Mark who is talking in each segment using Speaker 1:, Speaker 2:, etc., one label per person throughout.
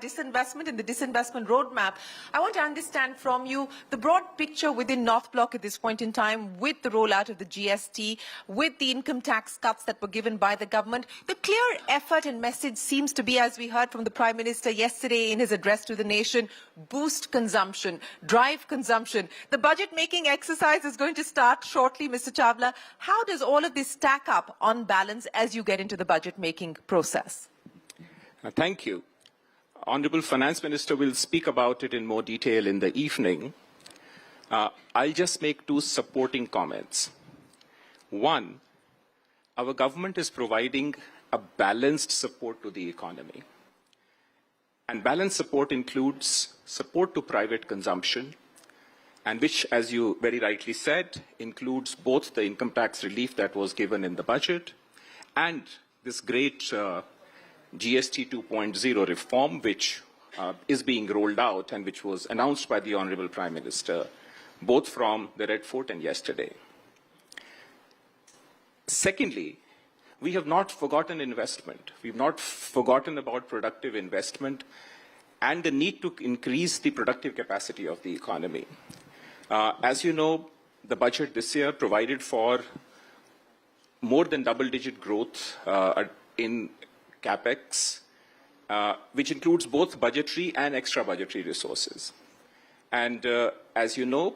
Speaker 1: disinvestment and the disinvestment roadmap. I want to understand from you the broad picture within North Block at this point in time, with the rollout of the GST, with the income tax cuts that were given by the government. The clear effort and message seems to be, as we heard from the Prime Minister yesterday in his address to the nation, boost consumption, drive consumption. The budget-making exercise is going to start shortly, Mr. Chawla. How does all of this stack up on balance as you get into the budget-making process?
Speaker 2: Thank you. Honourable Finance Minister will speak about it in more detail in the evening. I'll just make two supporting comments. One, our government is providing a balanced support to the economy. And balanced support includes support to private consumption, and which, as you very rightly said, includes both the income tax relief that was given in the budget and this great GST 2.0 reform, which is being rolled out and which was announced by the Honourable Prime Minister, both from the Red Fort and yesterday. Secondly, we have not forgotten investment. We've not forgotten about productive investment and the need to increase the productive capacity of the economy. As you know, the budget this year provided for more than double-digit growth in CapEx, which includes both budgetary and extra-budgetary resources. And as you know,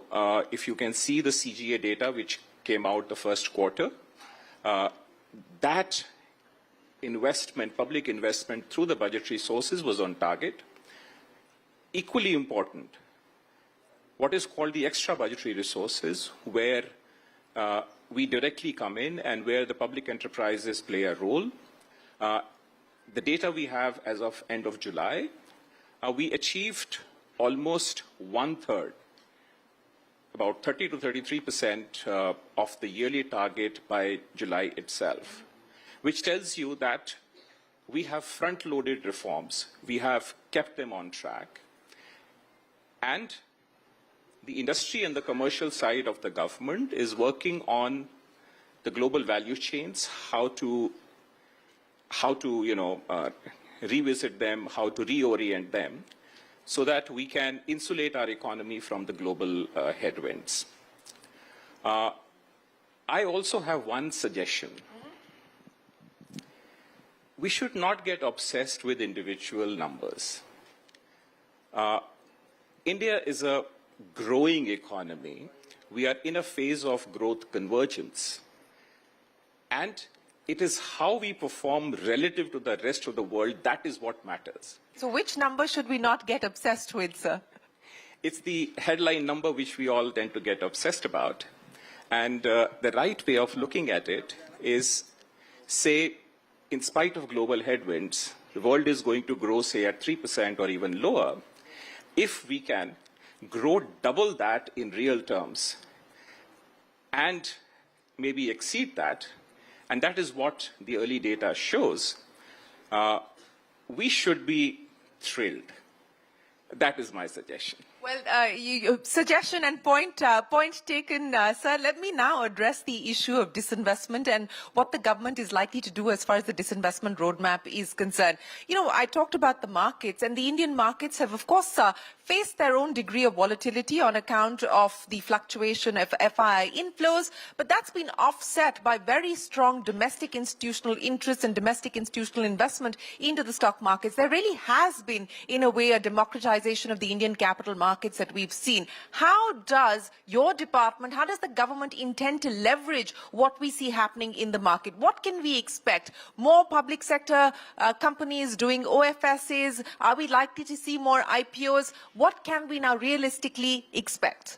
Speaker 2: if you can see the CGA data which came out the first quarter, that investment, public investment through the budgetary sources was on target. Equally important, what is called the extra-budgetary resources, where we directly come in and where the public enterprises play a role. The data we have as of end of July, we achieved almost one-third, about 30 to 33% of the yearly target by July itself, which tells you that we have front-loaded reforms, we have kept them on track, and the industry and the commercial side of the government is working on the global value chains, how to revisit them, how to reorient them, so that we can insulate our economy from the global headwinds. I also have one suggestion. We should not get obsessed with individual numbers. India is a growing economy. We are in a phase of growth convergence. And it is how we perform relative to the rest of the world that is what matters.
Speaker 1: So which number should we not get obsessed with, sir?
Speaker 2: It's the headline number which we all tend to get obsessed about. And the right way of looking at it is, say, in spite of global headwinds, the world is going to grow, say, at 3% or even lower. If we can grow double that in real terms and maybe exceed that, and that is what the early data shows, we should be thrilled. That is my suggestion.
Speaker 1: Well, suggestion and point taken, sir. Let me now address the issue of disinvestment and what the government is likely to do as far as the disinvestment roadmap is concerned. You know, I talked about the markets, and the Indian markets have, of course, faced their own degree of volatility on account of the fluctuation of FII inflows, but that's been offset by very strong domestic institutional interest and domestic institutional investment into the stock markets. There really has been, in a way, a democratization of the Indian capital markets that we've seen. How does your department, how does the government intend to leverage what we see happening in the market? What can we expect? More public sector companies doing OFSs? Are we likely to see more IPOs? What can we now realistically expect?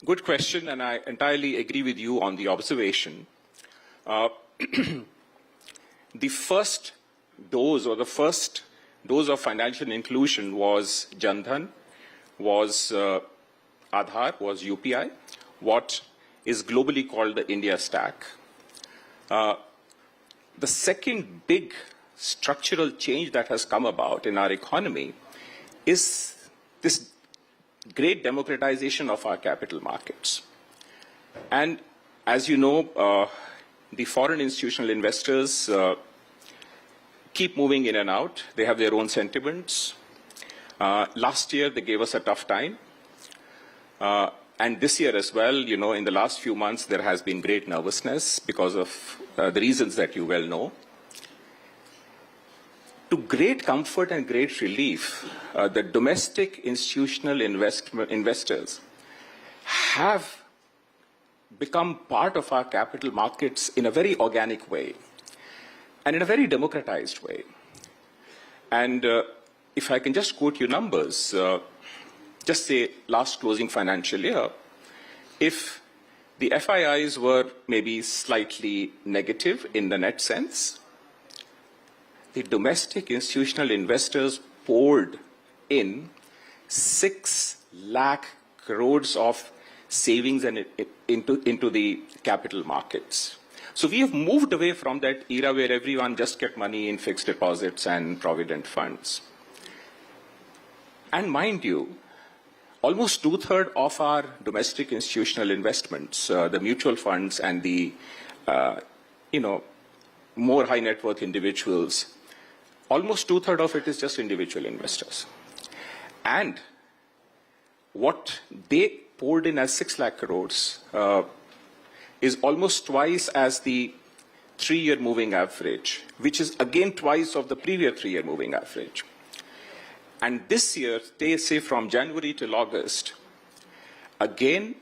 Speaker 2: Good question, and I entirely agree with you on the observation. The first dose, or the first dose of financial inclusion was Jan Dhan, was Aadhaar, was UPI, what is globally called the India Stack. The second big structural change that has come about in our economy is this great democratization of our capital markets. And as you know, the foreign institutional investors keep moving in and out. They have their own sentiments. Last year, they gave us a tough time. And this year as well, you know, in the last few months, there has been great nervousness because of the reasons that you well know. To great comfort and great relief, the domestic institutional investors have become part of our capital markets in a very organic way and in a very democratized way. And if I can just quote you numbers, just say last closing financial year, if the FIIs were maybe slightly negative in the net sense, the domestic institutional investors poured in 6 lakh crores of savings and into the capital markets. So we have moved away from that era where everyone just kept money in fixed deposits and provident funds. And mind you, almost 2/3 of our domestic institutional investments, the mutual funds and the, more high net worth individuals, almost 2/3 of it is just individual investors. And what they poured in as 6 lakh crores is almost twice as the 3-year moving average, which is again twice of the previous 3-year moving average. And this year, they say from January till August, again,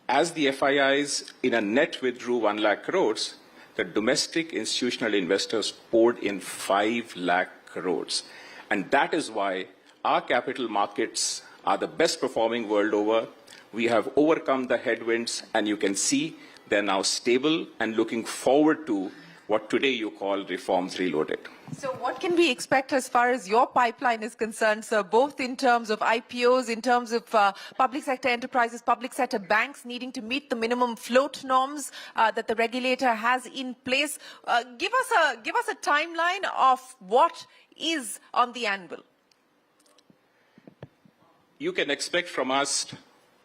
Speaker 2: as the FIIs in a net withdrew 1 lakh crores, the domestic institutional investors poured in 5 lakh crores. And that is why our capital markets are the best performing world over. We have overcome the headwinds, and you can see they're now stable and looking forward to what today you call reforms reloaded.
Speaker 1: So what can we expect as far as your pipeline is concerned, sir, both in terms of IPOs, in terms of public sector enterprises, public sector banks needing to meet the minimum float norms that the regulator has in place? Give us a timeline of what is on the anvil.
Speaker 2: You can expect from us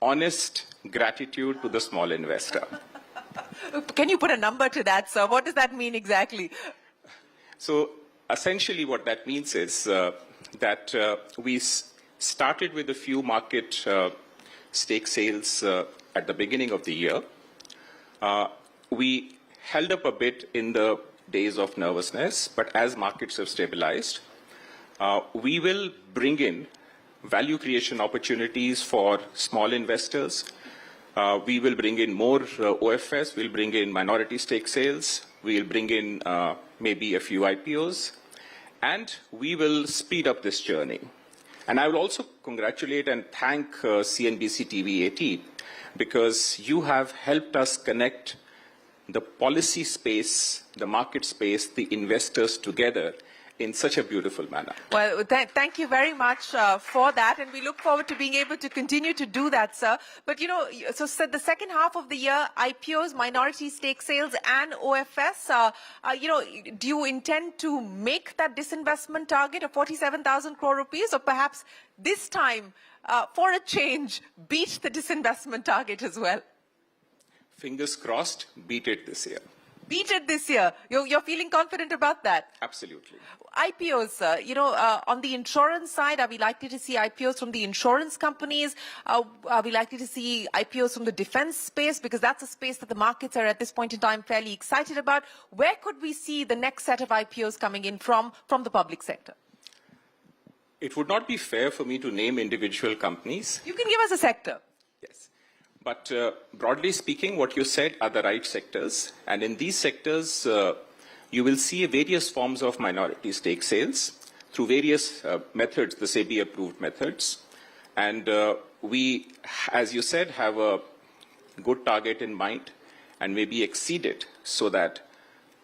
Speaker 2: honest gratitude to the small investor.
Speaker 1: Can you put a number to that, sir? What does that mean exactly?
Speaker 2: So essentially what that means is that we started with a few market stake sales at the beginning of the year. We held up a bit in the days of nervousness, but as markets have stabilized, we will bring in value creation opportunities for small investors. We will bring in more OFS, we'll bring in minority stake sales, we'll bring in maybe a few IPOs, and we will speed up this journey. And I will also congratulate and thank CNBC-TV18 because you have helped us connect the policy space, the market space, the investors together in such a beautiful manner.
Speaker 1: Well, thank you very much for that, and we look forward to being able to continue to do that, sir. But, you know, so the second half of the year, IPOs, minority stake sales, and OFS, do you intend to make that disinvestment target of 47,000 crore rupees, or perhaps this time, for a change, beat the disinvestment target as well?
Speaker 2: Fingers crossed, beat it this year.
Speaker 1: Beat it this year. You're feeling confident about that?
Speaker 2: Absolutely.
Speaker 1: IPOs, on the insurance side, are we likely to see IPOs from the insurance companies? Are we likely to see IPOs from the defense space? Because that's a space that the markets are at this point in time fairly excited about. Where could we see the next set of IPOs coming in from the public sector?
Speaker 2: It would not be fair for me to name individual companies.
Speaker 1: You can give us a sector.
Speaker 2: Yes. But broadly speaking, what you said are the right sectors. And in these sectors, you will see various forms of minority stake sales through various methods, the SEBI-approved methods. And we, as you said, have a good target in mind and maybe exceed it so that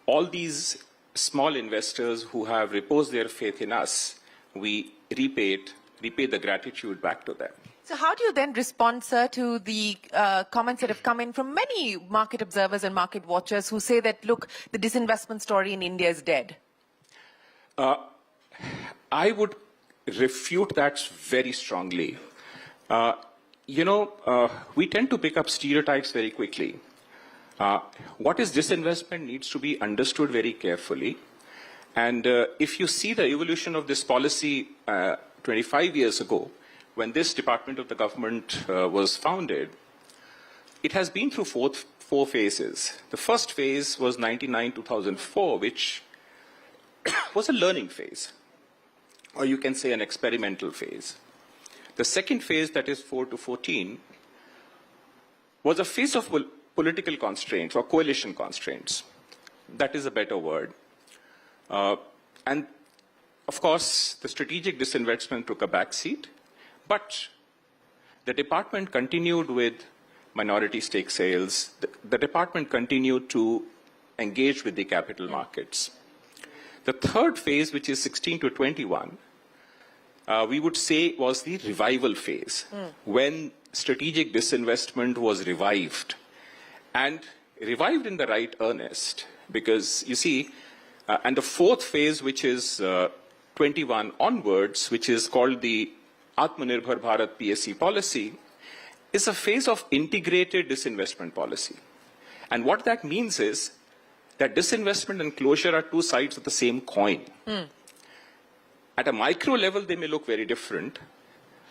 Speaker 2: all these small investors who have reposed their faith in us, we repay the gratitude back to them.
Speaker 1: So how do you then respond, sir, to the comments that have come in from many market observers and market watchers who say that, look, the disinvestment story in India is dead?
Speaker 2: I would refute that very strongly. We tend to pick up stereotypes very quickly. What is disinvestment needs to be understood very carefully. And if you see the evolution of this policy 25 years ago, when this department of the government was founded, it has been through four phases. The first phase was 1999-2004, which was a learning phase, or you can say an experimental phase. The second phase, that is 4 to 14, was a phase of political constraints or coalition constraints. That is a better word. And of course, the strategic disinvestment took a backseat, but the department continued with minority stake sales. The department continued to engage with the capital markets. The third phase, which is 16 to 21, we would say was the revival phase, when strategic disinvestment was revived, and revived in the right earnest, because you see, and the fourth phase, which is 21 onwards, which is called the Atmanirbhar Bharat PSC policy, is a phase of integrated disinvestment policy. And what that means is that disinvestment and closure are two sides of the same coin. At a micro level, they may look very different,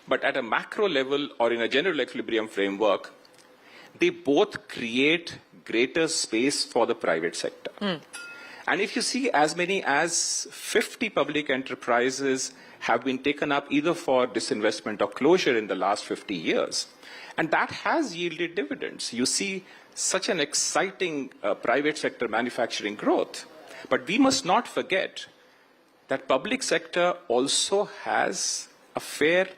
Speaker 2: but at a macro level or in a general equilibrium framework, they both create greater space for the private sector. And if you see, as many as 50 public enterprises have been taken up either for disinvestment or closure in the last 50 years. And that has yielded dividends. You see such an exciting private sector manufacturing growth. But we must not forget that public sector also has a fair,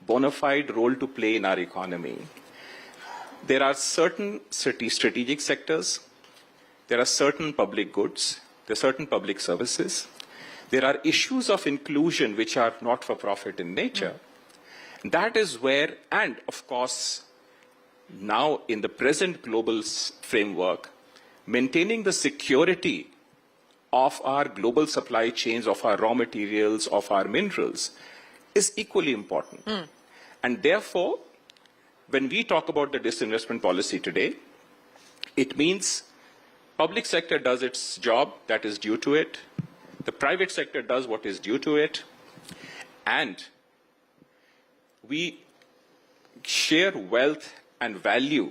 Speaker 2: bona fide role to play in our economy. There are certain strategic sectors, there are certain public goods, there are certain public services, there are issues of inclusion which are not for profit in nature. That is where, and of course, now in the present global framework, maintaining the security of our global supply chains, of our raw materials, of our minerals, is equally important. And therefore, when we talk about the disinvestment policy today, it means public sector does its job that is due to it, the private sector does what is due to it, and we share wealth and value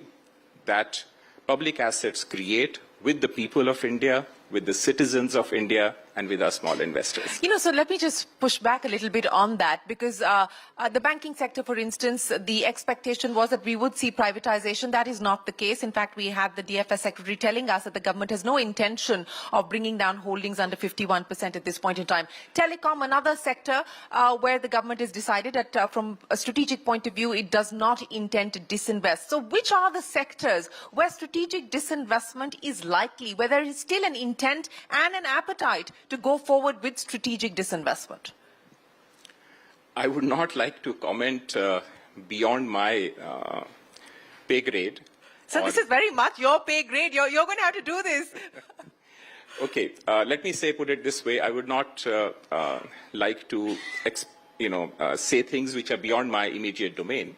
Speaker 2: that public assets create with the people of India, with the citizens of India, and with our small investors.
Speaker 1: You know, so let me just push back a little bit on that, because the banking sector, for instance, the expectation was that we would see privatization. That is not the case. In fact, we had the DFS secretary telling us that the government has no intention of bringing down holdings under 51% at this point in time. Telecom, another sector where the government has decided that from a strategic point of view, it does not intend to disinvest. So which are the sectors where strategic disinvestment is likely, where there is still an intent and an appetite to go forward with strategic disinvestment?
Speaker 2: I would not like to comment beyond my pay grade.
Speaker 1: So this is very much your pay grade. You're going to have to do this.
Speaker 2: Okay, let me put it this way. I would not like to, say things which are beyond my immediate domain.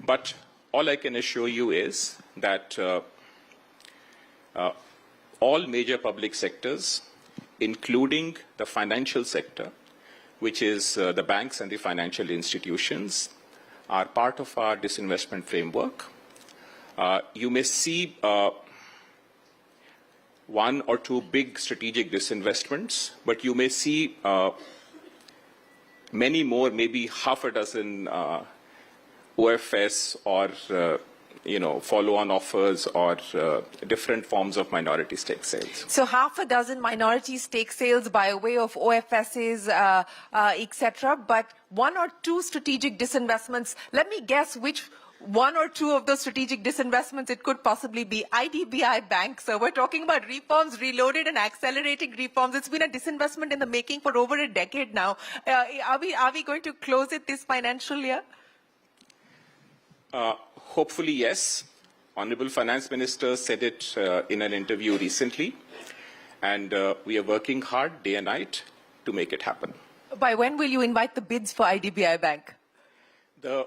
Speaker 2: But all I can assure you is that all major public sectors, including the financial sector, which is the banks and the financial institutions, are part of our disinvestment framework. You may see one or two big strategic disinvestments, but you may see many more, maybe half a dozen OFS or follow-on offers or different forms of minority stake sales.
Speaker 1: So half a dozen minority stake sales by way of OFSs, etc., but one or two strategic disinvestments. Let me guess which one or two of those strategic disinvestments it could possibly be. IDBI Bank. So we're talking about reforms reloaded and accelerating reforms. It's been a disinvestment in the making for over a decade now. Are we going to close it this financial year?
Speaker 2: Hopefully, yes. Honorable Finance Minister said it in an interview recently, and we are working hard day and night to make it happen.
Speaker 1: By when will you invite the bids for IDBI Bank?
Speaker 2: The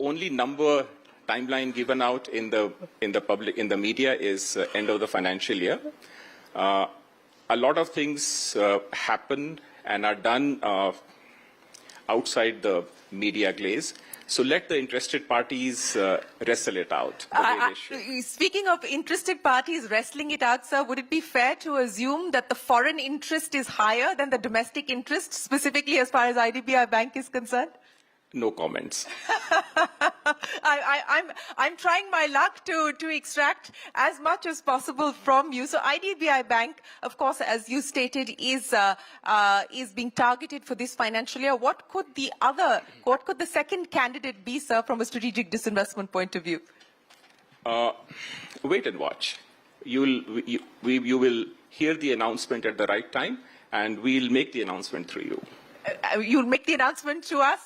Speaker 2: only number timeline given out in the media is end of the financial year. A lot of things happen and are done outside the media glaze. So let the interested parties wrestle it out the way they should.
Speaker 1: Speaking of interested parties wrestling it out, sir, would it be fair to assume that the foreign interest is higher than the domestic interest, specifically as far as IDBI Bank is concerned?
Speaker 2: No comments.
Speaker 1: I'm trying my luck to extract as much as possible from you. So IDBI Bank, of course, as you stated, is being targeted for this financial year. What could the second candidate be, sir, from a strategic disinvestment point of view?
Speaker 2: Wait and watch. You will hear the announcement at the right time, and we'll make the announcement through you.
Speaker 1: You'll make the announcement to us,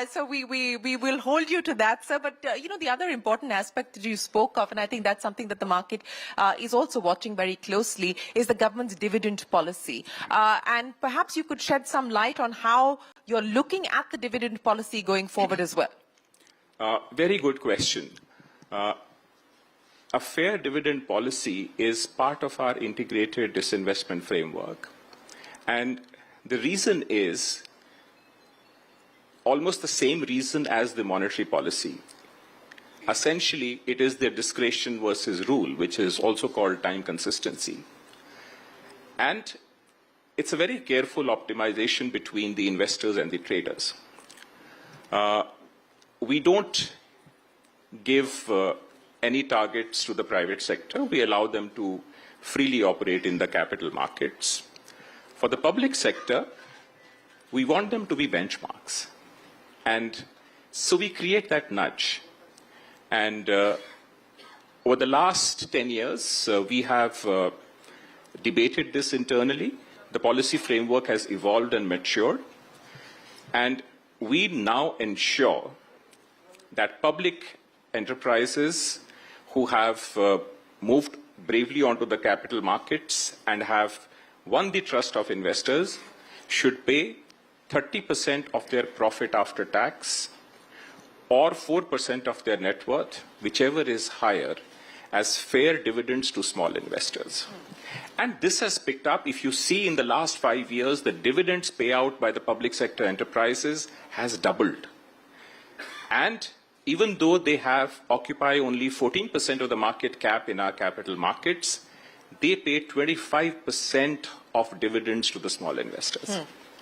Speaker 1: so we will hold you to that, sir. But the other important aspect that you spoke of, and I think that's something that the market is also watching very closely, is the government's dividend policy. And perhaps you could shed some light on how you're looking at the dividend policy going forward as well.
Speaker 2: Very good question. A fair dividend policy is part of our integrated disinvestment framework, and the reason is almost the same reason as the monetary policy. Essentially, it is the discretion versus rule, which is also called time consistency. And it's a very careful optimization between the investors and the traders. We don't give any targets to the private sector. We allow them to freely operate in the capital markets. For the public sector, we want them to be benchmarks. And so we create that nudge. And over the last 10 years, we have debated this internally. The policy framework has evolved and matured. And we now ensure that public enterprises who have moved bravely onto the capital markets and have won the trust of investors should pay 30% of their profit after tax or 4% of their net worth, whichever is higher, as fair dividends to small investors. And this has picked up. If you see in the last 5 years, the dividends payout by the public sector enterprises has doubled. And even though they occupy only 14% of the market cap in our capital markets, they pay 25% of dividends to the small investors.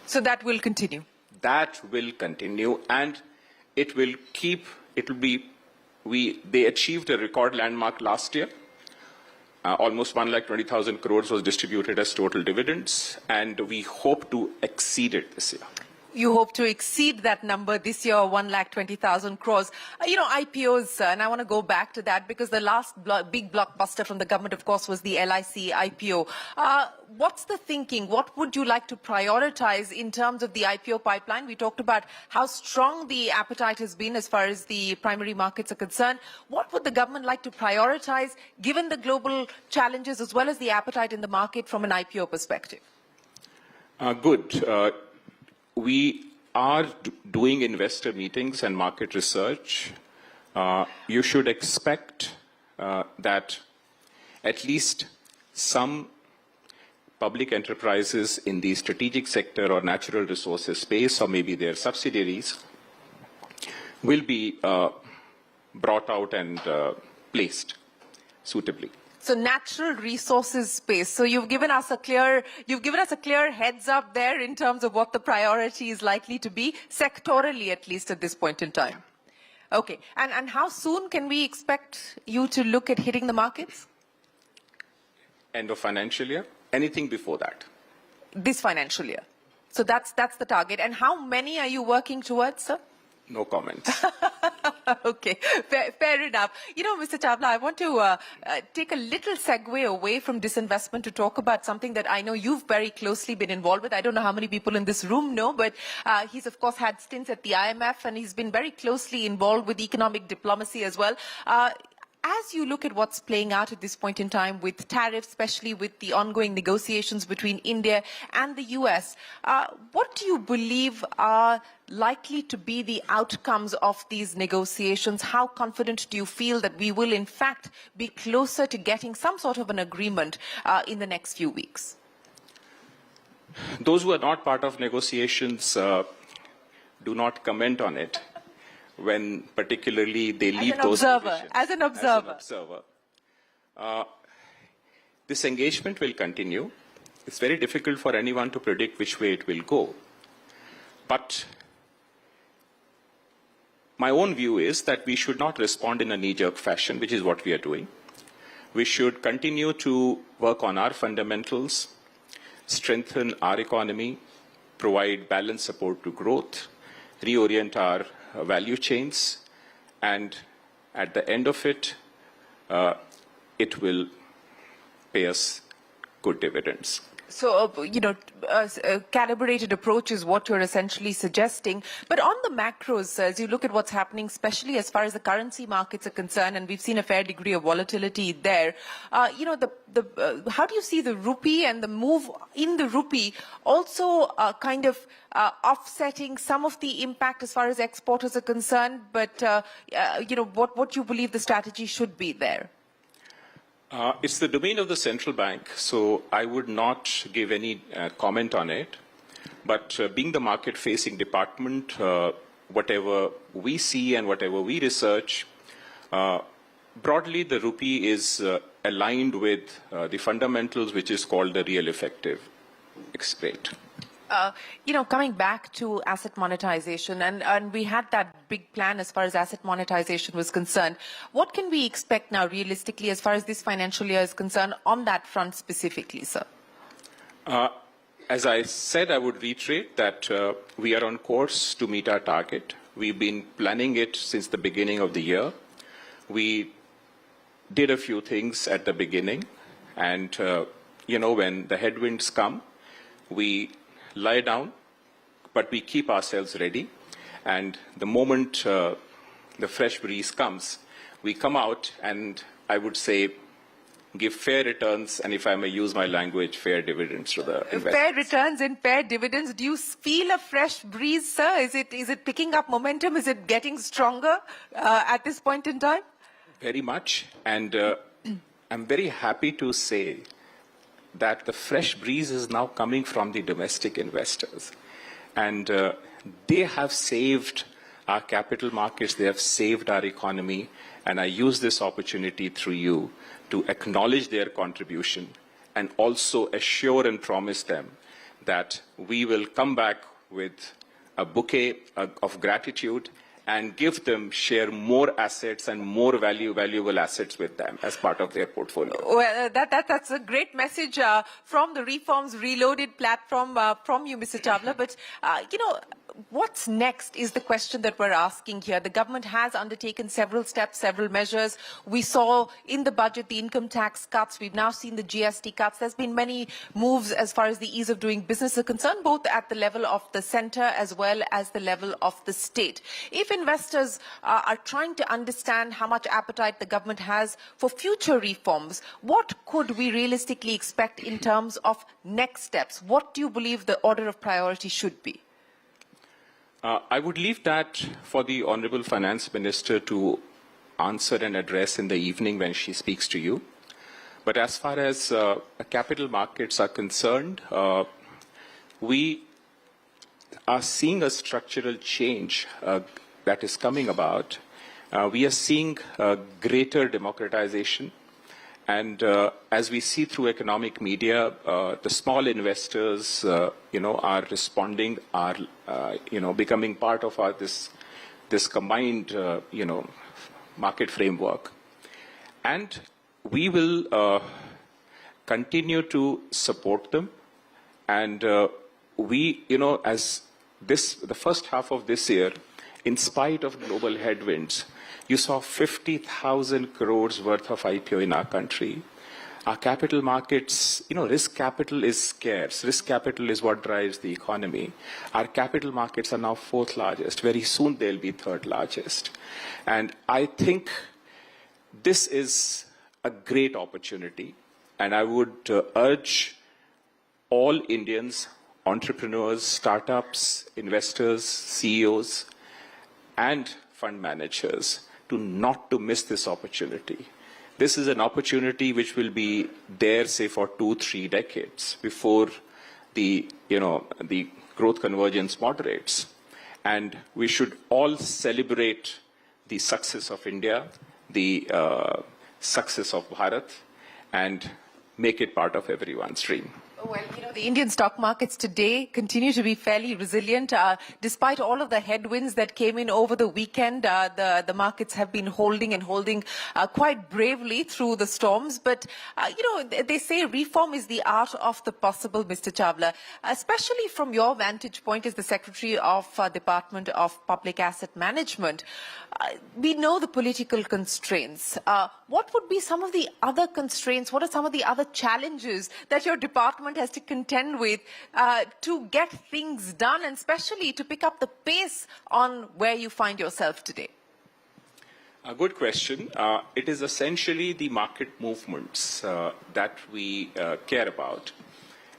Speaker 1: So that will continue?
Speaker 2: That will continue, and they achieved a record landmark last year. Almost 1,20,000 crores was distributed as total dividends, and we hope to exceed it this year.
Speaker 1: You hope to exceed that number this year, 1,20,000 crores. IPOs, and I want to go back to that because the last big blockbuster from the government, of course, was the LIC IPO. What's the thinking? What would you like to prioritize in terms of the IPO pipeline? We talked about how strong the appetite has been as far as the primary markets are concerned. What would the government like to prioritize, given the global challenges as well as the appetite in the market from an IPO perspective?
Speaker 2: Good. We are doing investor meetings and market research. You should expect that at least some public enterprises in the strategic sector or natural resources space, or maybe their subsidiaries, will be brought out and placed suitably.
Speaker 1: So natural resources space. So you've given us a clear heads up there in terms of what the priority is likely to be, sectorally at least at this point in time. Okay. And how soon can we expect you to look at hitting the markets?
Speaker 2: End of financial year. Anything before that.
Speaker 1: This financial year. So that's the target. And how many are you working towards, sir?
Speaker 2: No comments.
Speaker 1: Okay, fair enough. Mr. Chawla, I want to take a little segue away from disinvestment to talk about something that I know you've very closely been involved with. I don't know how many people in this room know, but he's, of course, had stints at the IMF, and he's been very closely involved with economic diplomacy as well. As you look at what's playing out at this point in time with tariffs, especially with the ongoing negotiations between India and the US, what do you believe are likely to be the outcomes of these negotiations? How confident do you feel that we will, in fact, be closer to getting some sort of an agreement in the next few weeks?
Speaker 2: Those who are not part of negotiations do not comment on it when particularly they leave those positions.
Speaker 1: As an observer.
Speaker 2: This engagement will continue. It's very difficult for anyone to predict which way it will go. But my own view is that we should not respond in a knee-jerk fashion, which is what we are doing. We should continue to work on our fundamentals, strengthen our economy, provide balanced support to growth, reorient our value chains, and at the end of it, it will pay us good dividends.
Speaker 1: So, a calibrated approach is what you're essentially suggesting. But on the macros, as you look at what's happening, especially as far as the currency markets are concerned, and we've seen a fair degree of volatility there, how do you see the rupee and the move in the rupee also offsetting some of the impact as far as exporters are concerned? But, what you believe the strategy should be there?
Speaker 2: It's the domain of the central bank, so I would not give any comment on it. But being the market-facing department, whatever we see and whatever we research, broadly the rupee is aligned with the fundamentals, which is called the real effective rate.
Speaker 1: Coming back to asset monetization, and we had that big plan as far as asset monetization was concerned. What can we expect now realistically as far as this financial year is concerned on that front specifically, sir?
Speaker 2: As I said, I would reiterate that we are on course to meet our target. We've been planning it since the beginning of the year. We did a few things at the beginning, and, when the headwinds come, we lie down, but we keep ourselves ready. And the moment the fresh breeze comes, we come out and, I would say, give fair returns, and if I may use my language, fair dividends to the investors.
Speaker 1: Fair returns and fair dividends. Do you feel a fresh breeze, sir? Is it picking up momentum? Is it getting stronger at this point in time?
Speaker 2: Very much. And I'm very happy to say that the fresh breeze is now coming from the domestic investors. And they have saved our capital markets, they have saved our economy, and I use this opportunity through you to acknowledge their contribution and also assure and promise them that we will come back with a bouquet of gratitude and give them, share more assets and more valuable assets with them as part of their portfolio.
Speaker 1: Well, that's a great message from the Reforms Reloaded platform from you, Mr. Chawla. But, what's next is the question that we're asking here. The government has undertaken several steps, several measures. We saw in the budget the income tax cuts. We've now seen the GST cuts. There's been many moves as far as the ease of doing business are concerned, both at the level of the centre as well as the level of the state. If investors are trying to understand how much appetite the government has for future reforms, what could we realistically expect in terms of next steps? What do you believe the order of priority should be?
Speaker 2: I would leave that for the Honourable Finance Minister to answer and address in the evening when she speaks to you. But as far as capital markets are concerned, we are seeing a structural change that is coming about. We are seeing greater democratization. And as we see through economic media, the small investors, are responding, are, becoming part of this combined, market framework. And we will continue to support them. And we, as the first half of this year, in spite of global headwinds, you saw 50,000 crores worth of IPO in our country. Our capital markets, risk capital is scarce. Risk capital is what drives the economy. Our capital markets are now fourth largest. Very soon they'll be third largest. And I think this is a great opportunity. And I would urge all Indians, entrepreneurs, startups, investors, CEOs, and fund managers not to miss this opportunity. This is an opportunity which will be there, say, for 2-3 decades before the growth convergence moderates. and we should all celebrate the success of India, the success of Bharat, and make it part of everyone's dream.
Speaker 1: Well, the Indian stock markets today continue to be fairly resilient. Despite all of the headwinds that came in over the weekend, the markets have been holding quite bravely through the storms. But, they say reform is the art of the possible, Mr. Chawla, especially from your vantage point as the Secretary of Department of Public Asset Management. We know the political constraints. What would be some of the other constraints? What are some of the other challenges that your department has to contend with to get things done, and especially to pick up the pace on where you find yourself today?
Speaker 2: A good question. It is essentially the market movements that we care about.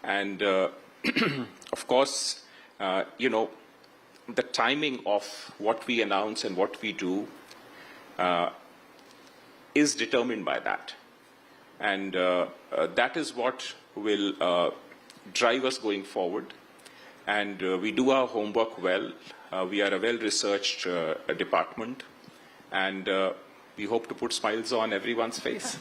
Speaker 2: And of course, the timing of what we announce and what we do is determined by that. And that is what will drive us going forward. And we do our homework well. We are a well-researched department, and we hope to put smiles on everyone's face.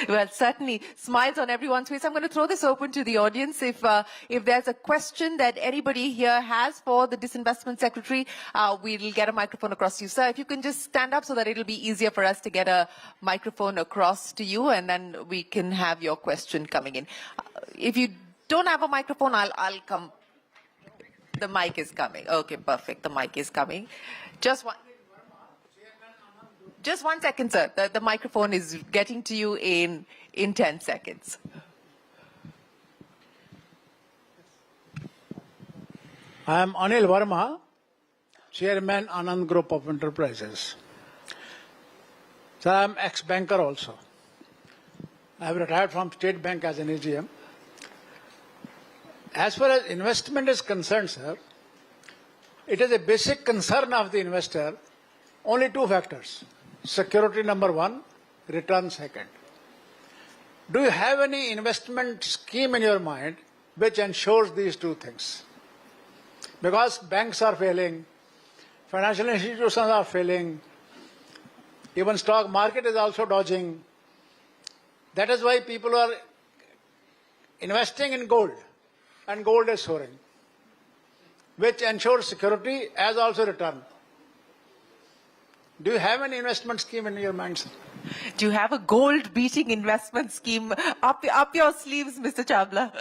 Speaker 1: Well, certainly smiles on everyone's face. I'm going to throw this open to the audience. If there's a question that anybody here has for the Disinvestment Secretary, we'll get a microphone across to you. Sir, if you can just stand up so that it'll be easier for us to get a microphone across to you, and then we can have your question coming in. If you don't have a microphone, I'll come. The mic is coming. Okay, perfect. The mic is coming. Just one second, sir. The microphone is getting to you in 10 seconds.
Speaker 3: I am Anil Verma, Chairman, Anand Group of Enterprises. Sir, I am ex-banker also. I have retired from State Bank as an AGM. As far as investment is concerned, sir, it is a basic concern of the investor. Only two factors. Security number one, return second. Do you have any investment scheme in your mind which ensures these two things? Because banks are failing, financial institutions are failing, even stock market is also dodging. That is why people are investing in gold, and gold is soaring, which ensures security as also return. Do you have any investment scheme in your mind, sir?
Speaker 1: Do you have a gold-beating investment scheme up your sleeves, Mr. Chawla?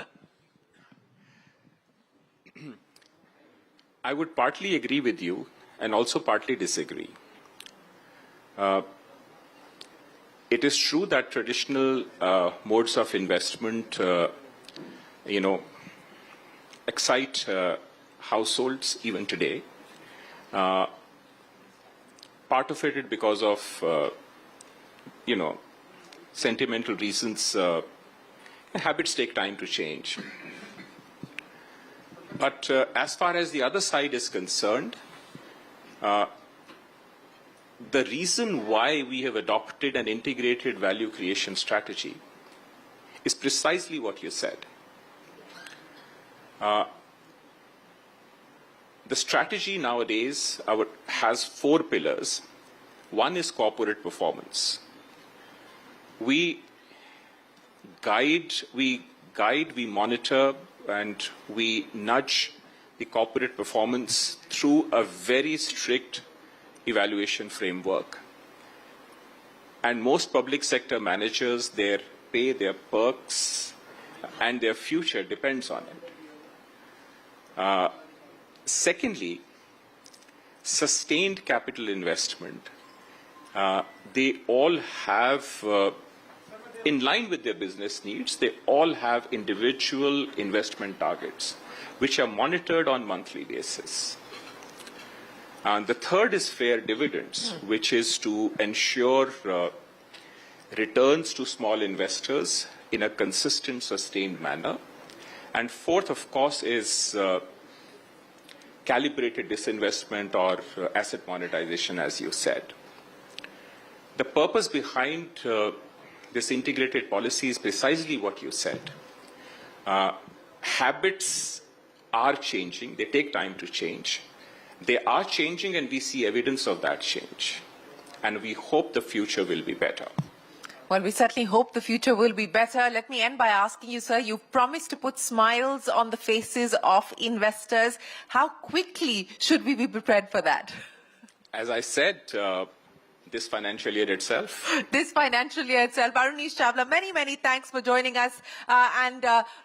Speaker 2: I would partly agree with you and also partly disagree. It is true that traditional modes of investment, excite households even today. Part of it is because of, sentimental reasons. Habits take time to change. But as far as the other side is concerned, the reason why we have adopted an integrated value creation strategy is precisely what you said. The strategy nowadays has four pillars. One is corporate performance. We guide, we monitor, and we nudge the corporate performance through a very strict evaluation framework. And most public sector managers, their pay, their perks, and their future depends on it. Secondly, sustained capital investment. They all have, in line with their business needs, they all have individual investment targets, which are monitored on a monthly basis. And the third is fair dividends, which is to ensure returns to small investors in a consistent, sustained manner. And fourth, of course, is calibrated disinvestment or asset monetization, as you said. The purpose behind this integrated policy is precisely what you said. Habits are changing. They take time to change. They are changing, and we see evidence of that change. And we hope the future will be better.
Speaker 1: Well, we certainly hope the future will be better. Let me end by asking you, sir, you've promised to put smiles on the faces of investors. How quickly should we be prepared for that?
Speaker 2: As I said, this financial year itself.
Speaker 1: This financial year itself. Arunish Chawla, many, many thanks for joining us and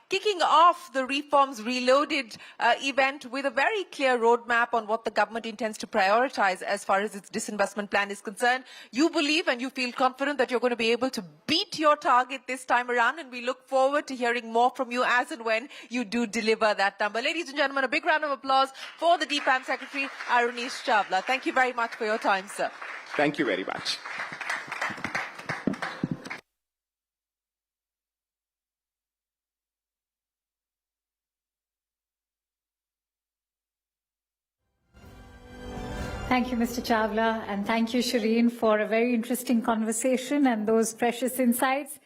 Speaker 1: kicking off the Reforms Reloaded event with a very clear roadmap on what the government intends to prioritize as far as its disinvestment plan is concerned. You believe and you feel confident that you're going to be able to beat your target this time around, and we look forward to hearing more from you as and when you do deliver that number. Ladies and gentlemen, a big round of applause for the DIPAM Secretary, Arunish Chawla. Thank you very much for your time, sir.
Speaker 2: Thank you very much.
Speaker 4: Thank you, Mr. Chawla, and thank you, Shireen, for a very interesting conversation and those precious insights.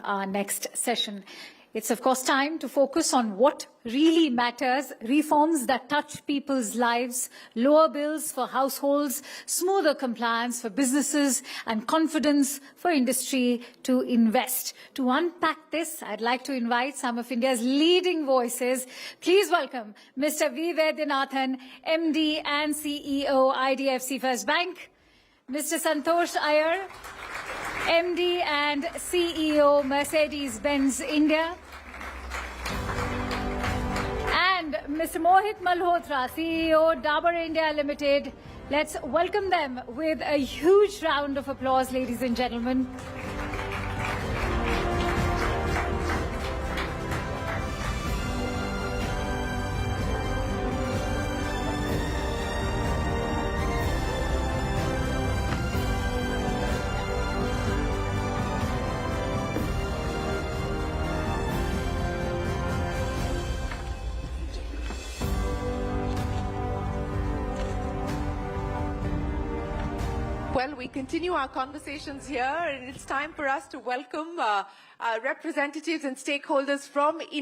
Speaker 4: Our next session. It's, of course, time to focus on what really matters, reforms that touch people's lives, lower bills for households, smoother compliance for businesses, and confidence for industry to invest. To unpack this, I'd like to invite some of India's leading voices. Please welcome Mr. V. Vaidyanathan, MD and CEO, IDFC FIRST Bank, Mr. Santosh Iyer, MD and CEO, Mercedes-Benz India, and Mr. Mohit Malhotra, CEO, Dabur India Limited. Let's welcome them with a huge round of applause, ladies and gentlemen.
Speaker 1: Well, we continue our conversations here, and it's time for us to welcome representatives and stakeholders from industry.